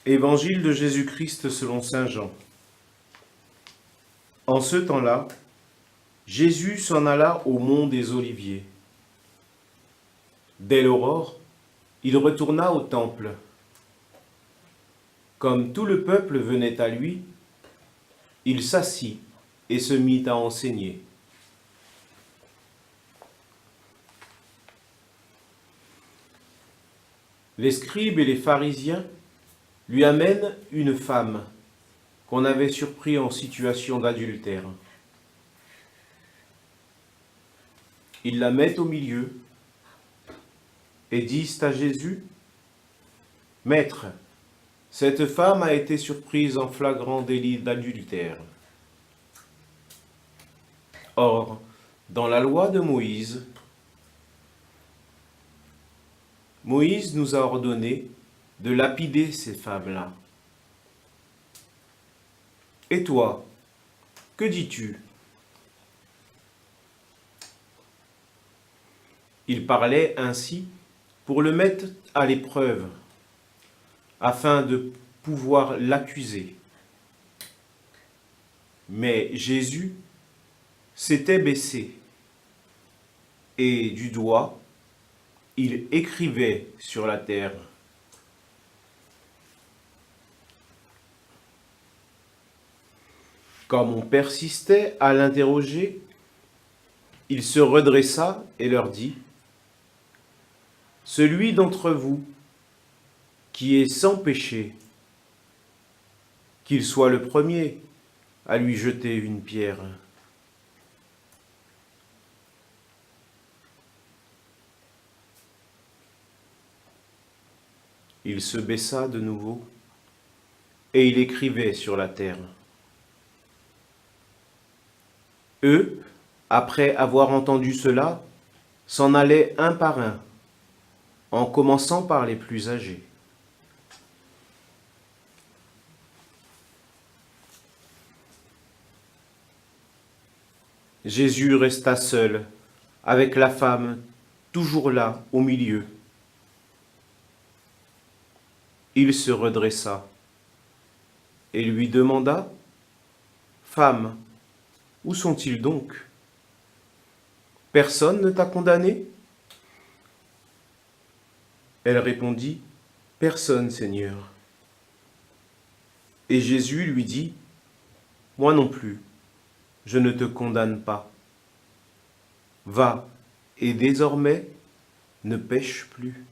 Évangile de Jésus-Christ selon saint Jean. En ce temps-là, Jésus s'en alla au mont des Oliviers. Dès l'aurore, il retourna au temple. Comme tout le peuple venait à lui, il s'assit et se mit à enseigner. Les scribes et les pharisiens lui amènent une femme qu'on avait surpris en situation d'adultère. Ils la mettent au milieu et disent à Jésus, « Maître, cette femme a été surprise en flagrant délit d'adultère. Or, dans la loi de Moïse, Moïse nous a ordonné de lapider ces femmes-là. Et toi, que dis-tu » Il parlait ainsi pour le mettre à l'épreuve, afin de pouvoir l'accuser. Mais Jésus s'était baissé, et du doigt, il écrivait sur la terre. Comme on persistait à l'interroger, il se redressa et leur dit, « Celui d'entre vous qui est sans péché, qu'il soit le premier à lui jeter une pierre. » Il se baissa de nouveau et il écrivait sur la terre. Eux, après avoir entendu cela, s'en allaient un par un, en commençant par les plus âgés. Jésus resta seul, avec la femme, toujours là, au milieu. Il se redressa et lui demanda, « Femme, où sont-ils donc? Personne ne t'a condamné ?» Elle répondit, « Personne, Seigneur. » Et Jésus lui dit, « Moi non plus, je ne te condamne pas. Va, et désormais, ne pêche plus. »